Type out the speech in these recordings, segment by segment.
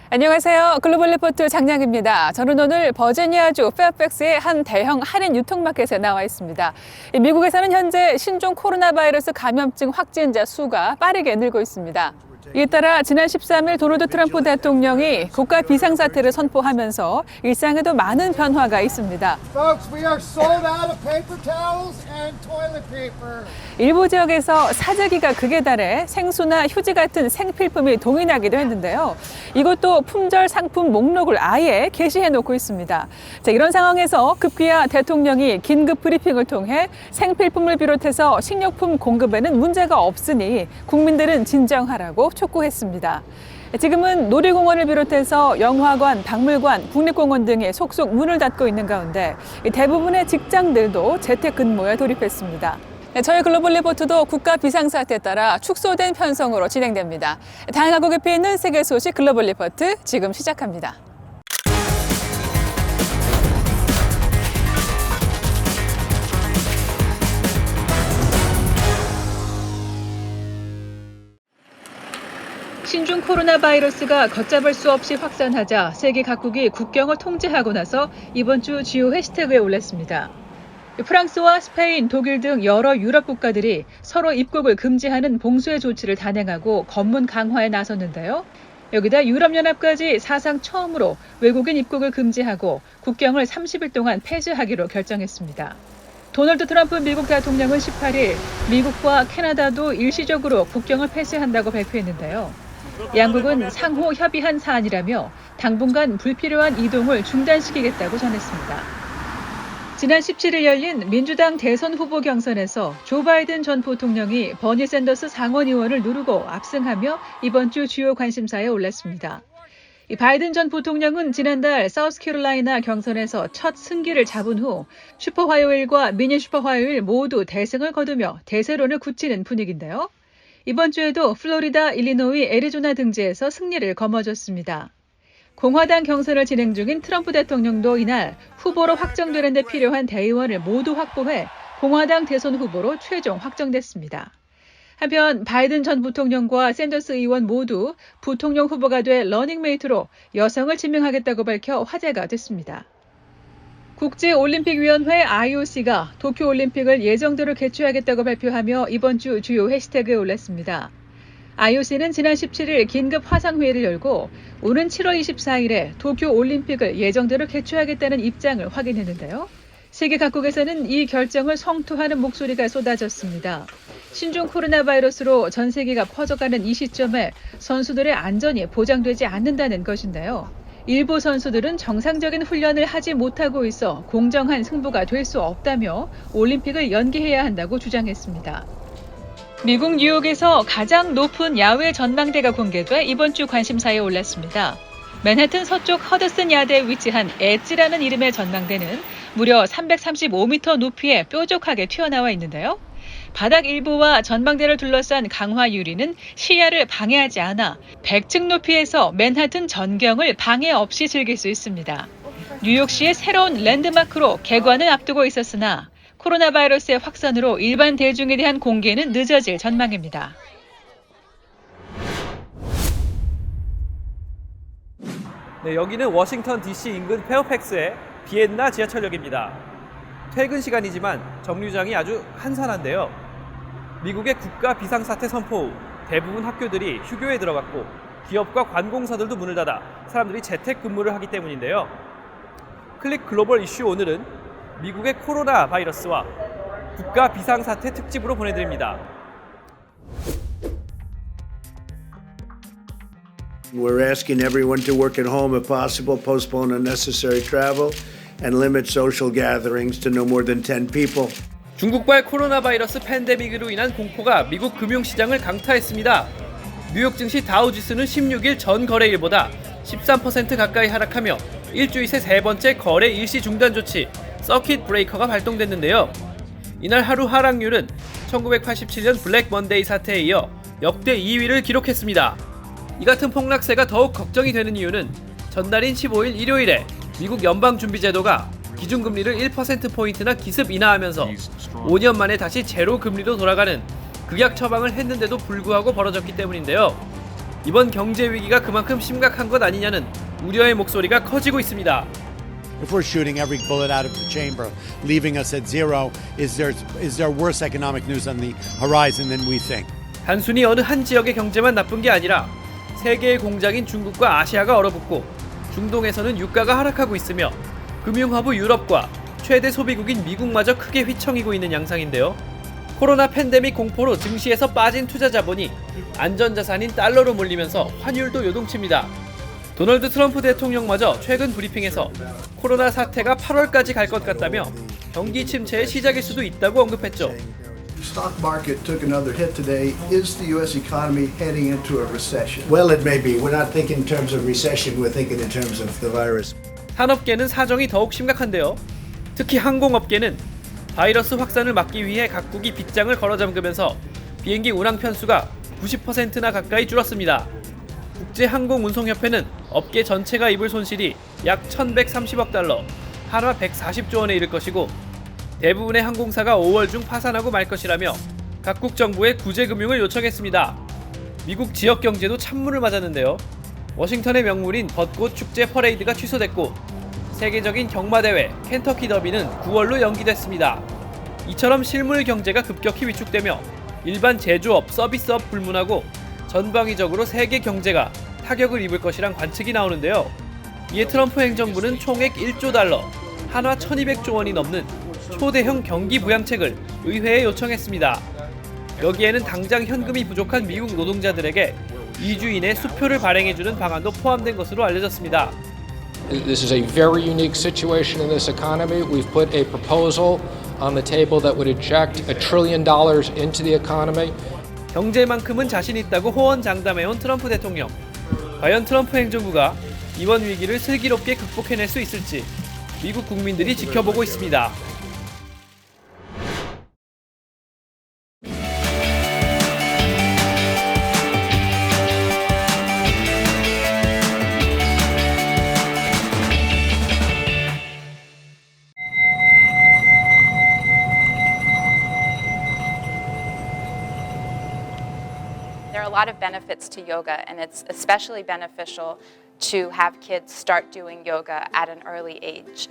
안녕하세요. 글로벌 리포트 장량입니다. 저는 오늘 버지니아주 페어팩스의 한 대형 할인 유통마켓에 나와 있습니다. 미국에서는 현재 신종 코로나 바이러스 감염증 확진자 수가 빠르게 늘고 있습니다. 이에 따라 지난 13일 도널드 트럼프 대통령이 국가 비상사태를 선포하면서 일상에도 많은 변화가 있습니다. Folks, we are sold out of paper towels and toilet paper. 일부 지역에서 사재기가 극에 달해 생수나 휴지 같은 생필품이 동인하기도 했는데요. 이것도 품절 상품 목록을 아예 게시해 놓고 있습니다. 자, 이런 상황에서 급기야 대통령이 긴급 브리핑을 통해 생필품을 비롯해서 식료품 공급에는 문제가 없으니 국민들은 진정하라고 촉구했습니다. 지금은 놀이공원을 비롯해서 영화관, 박물관, 국립공원 등이 속속 문을 닫고 있는 가운데 대부분의 직장들도 재택근무에 돌입했습니다. 저희 글로벌 리포트도 국가 비상사태에 따라 축소된 편성으로 진행됩니다. 다양하고 깊이 있는 세계 소식 글로벌 리포트 지금 시작합니다. 신종 코로나 바이러스가 걷잡을 수 없이 확산하자 세계 각국이 국경을 통제하고 나서 이번 주 주요 해시태그에 올랐습니다. 프랑스와 스페인, 독일 등 여러 유럽 국가들이 서로 입국을 금지하는 봉쇄 조치를 단행하고 검문 강화에 나섰는데요. 여기다 유럽연합까지 사상 처음으로 외국인 입국을 금지하고 국경을 30일 동안 폐쇄하기로 결정했습니다. 도널드 트럼프 미국 대통령은 18일 미국과 캐나다도 일시적으로 국경을 폐쇄한다고 발표했는데요. 양국은 상호 협의한 사안이라며 당분간 불필요한 이동을 중단시키겠다고 전했습니다. 지난 17일 열린 민주당 대선 후보 경선에서 조 바이든 전 부통령이 버니 샌더스 상원 의원을 누르고 압승하며 이번 주 주요 관심사에 올랐습니다. 바이든 전 부통령은 지난달 사우스캐롤라이나 경선에서 첫 승기를 잡은 후 슈퍼화요일과 미니 슈퍼화요일 모두 대승을 거두며 대세론을 굳히는 분위기인데요. 이번 주에도 플로리다, 일리노이, 애리조나 등지에서 승리를 거머쥐었습니다. 공화당 경선을 진행 중인 트럼프 대통령도 이날 후보로 확정되는 데 필요한 대의원을 모두 확보해 공화당 대선 후보로 최종 확정됐습니다. 한편 바이든 전 부통령과 샌더스 의원 모두 부통령 후보가 돼 러닝메이트로 여성을 지명하겠다고 밝혀 화제가 됐습니다. 국제올림픽위원회 IOC가 도쿄올림픽을 예정대로 개최하겠다고 발표하며 이번 주 주요 해시태그에 올랐습니다. IOC는 지난 17일 긴급 화상회의를 열고 오는 7월 24일에 도쿄올림픽을 예정대로 개최하겠다는 입장을 확인했는데요. 세계 각국에서는 이 결정을 성토하는 목소리가 쏟아졌습니다. 신종 코로나 바이러스로 전 세계가 퍼져가는 이 시점에 선수들의 안전이 보장되지 않는다는 것인데요. 일부 선수들은 정상적인 훈련을 하지 못하고 있어 공정한 승부가 될 수 없다며 올림픽을 연기해야 한다고 주장했습니다. 미국 뉴욕에서 가장 높은 야외 전망대가 공개돼 이번 주 관심사에 올랐습니다. 맨해튼 서쪽 허드슨 야드에 위치한 엣지라는 이름의 전망대는 무려 335m 높이에 뾰족하게 튀어나와 있는데요. 바닥 일부와 전망대를 둘러싼 강화 유리는 시야를 방해하지 않아 100층 높이에서 맨하튼 전경을 방해 없이 즐길 수 있습니다. 뉴욕시의 새로운 랜드마크로 개관을 앞두고 있었으나 코로나 바이러스의 확산으로 일반 대중에 대한 공개는 늦어질 전망입니다. 네, 여기는 워싱턴 DC 인근 페어팩스의 비엔나 지하철역입니다. 퇴근 시간이지만 정류장이 아주 한산한데요. 미국의 국가 비상사태 선포 후 대부분 학교들이 휴교에 들어갔고 기업과 관공서들도 문을 닫아 사람들이 재택근무를 하기 때문인데요. 클릭 글로벌 이슈 오늘은 미국의 코로나 바이러스와 국가 비상사태 특집으로 보내드립니다. We're asking everyone to work at home if possible, postpone unnecessary travel, and limit social gatherings to no more than 10 people. 중국발 코로나 바이러스 팬데믹으로 인한 공포가 미국 금융시장을 강타했습니다. 뉴욕 증시 다우지수는 16일 전 거래일보다 13% 가까이 하락하며 일주일 새 세 번째 거래 일시 중단 조치 서킷 브레이커가 발동됐는데요. 이날 하루 하락률은 1987년 블랙 먼데이 사태에 이어 역대 2위를 기록했습니다. 이 같은 폭락세가 더욱 걱정이 되는 이유는 전날인 15일 일요일에 미국 연방준비제도가 기준금리를 1%포인트나 기습 인하하면서 5년 만에 다시 제로 금리로 돌아가는 극약 처방을 했는데도 불구하고 벌어졌기 때문인데요. 이번 경제 위기가 그만큼 심각한 것 아니냐는 우려의 목소리가 커지고 있습니다. If we're shooting every bullet out of the chamber, leaving us at zero, is there worse economic news on the horizon than we think? 단순히 어느 한 지역의 경제만 나쁜 게 아니라 세계의 공장인 중국과 아시아가 얼어붙고 중동에서는 유가가 하락하고 있으며 금융허브 유럽과 최대 소비국인 미국마저 크게 휘청이고 있는 양상인데요. 코로나 팬데믹 공포로 증시에서 빠진 투자 자본이 안전자산인 달러로 몰리면서 환율도 요동칩니다. 도널드 트럼프 대통령마저 최근 브리핑에서 코로나 사태가 8월까지 갈 것 같다며 경기 침체의 시작일 수도 있다고 언급했죠. Stock market took another hit today. Is the U.S. economy heading into a recession? Well, it may be. We're not thinking in terms of recession, we're thinking in terms of the virus. 산업계는 사정이 더욱 심각한데요. 특히 항공업계는 바이러스 확산을 막기 위해 각국이 빗장을 걸어 잠그면서 비행기 운항 편수가 90%나 가까이 줄었습니다. 국제항공운송협회는 업계 전체가 입을 손실이 약 1,130억 달러, 한화 140조 원에 이를 것이고 대부분의 항공사가 5월 중 파산하고 말 것이라며 각국 정부에 구제금융을 요청했습니다. 미국 지역 경제도 찬물을 맞았는데요. 워싱턴의 명물인 벚꽃 축제 퍼레이드가 취소됐고 세계적인 경마대회 켄터키 더비는 9월로 연기됐습니다. 이처럼 실물 경제가 급격히 위축되며 일반 제조업, 서비스업 불문하고 전방위적으로 세계 경제가 타격을 입을 것이란 관측이 나오는데요. 이에 트럼프 행정부는 총액 1조 달러, 한화 1,200조 원이 넘는 초대형 경기 부양책을 의회에 요청했습니다. 여기에는 당장 현금이 부족한 미국 노동자들에게 2주 이내 수표를 발행해주는 방안도 포함된 것으로 알려졌습니다. This is a very unique situation in this economy. We've put a proposal on the table that would inject $1 trillion into the economy. 경제만큼은 자신 있다고 호언장담해온 트럼프 대통령. 과연 트럼프 행정부가 이번 위기를 슬기롭게 극복해낼 수 있을지 미국 국민들이 지켜보고 있습니다. There are a lot of benefits to yoga, and it's especially beneficial to have kids start doing yoga at an early age.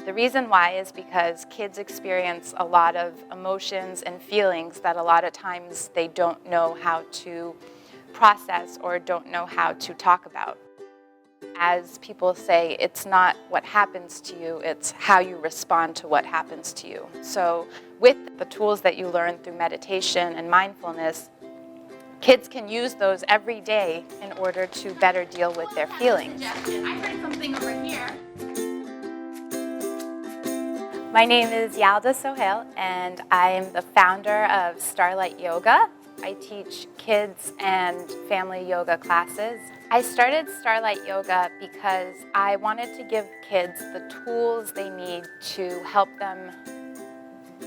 The reason why is because kids experience a lot of emotions and feelings that a lot of times they don't know how to process or don't know how to talk about. As people say, it's not what happens to you, it's how you respond to what happens to you. So with the tools that you learn through meditation and mindfulness, kids can use those every day in order to better deal with their feelings. I heard something over here. My name is Yalda Sohail, and I am the founder of Starlight Yoga. I teach kids and family yoga classes. I started Starlight Yoga because I wanted to give kids the tools they need to help them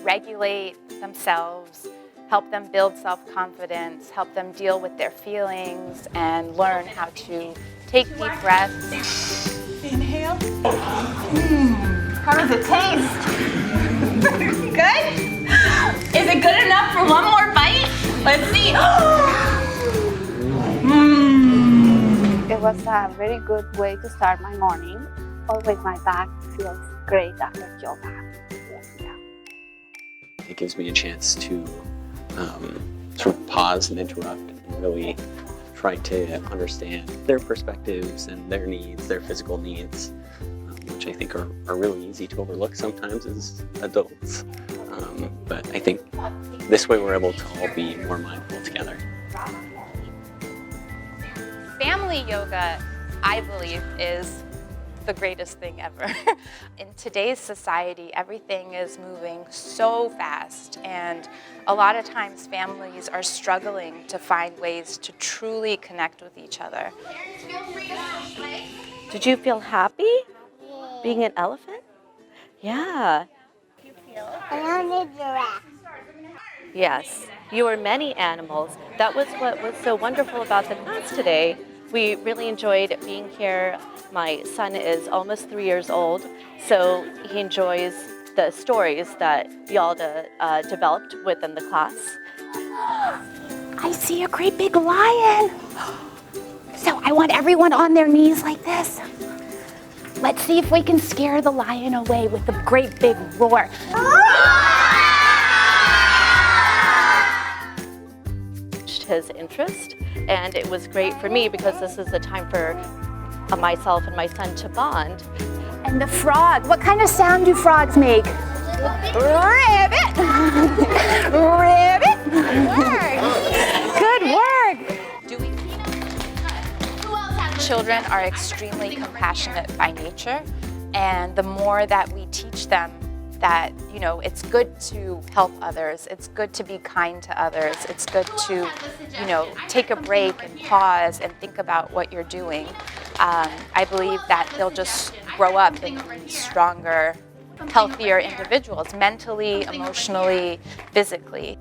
regulate themselves, help them build self-confidence, help them deal with their feelings, and learn how to take deep breaths. Inhale. How does it taste? Good? Is it good enough for one more bite? Let's see. It was a very good way to start my morning. Always my back feels great after yoga. Yeah. It gives me a chance to sort of pause and interrupt and really try to understand their perspectives and their needs, their physical needs, which I think are really easy to overlook sometimes as adults. But I think this way we're able to all be more mindful together. Family yoga, I believe, is the greatest thing ever. In today's society, everything is moving so fast, and a lot of times families are struggling to find ways to truly connect with each other. Did you feel happy being an elephant? Yeah. I wanted giraffe. Yes, you were many animals. That was what was so wonderful about the class today. We really enjoyed being here. My son is almost 3 years old, so he enjoys the stories that Yalda developed within the class. I see a great big lion. So I want everyone on their knees like this. Let's see if we can scare the lion away with a great big roar. His interest, and it was great for me because this is a time for myself and my son to bond. And the frog, what kind of sound do frogs make? Ribbit! Ribbit! Good work! Children are extremely compassionate by nature, and the more that we teach them that, you know, it's good to help others, it's good to be kind to others, it's good to, you know, take a break and pause and think about what you're doing. I believe that they'll just grow up and be stronger, healthier individuals, mentally, emotionally, physically.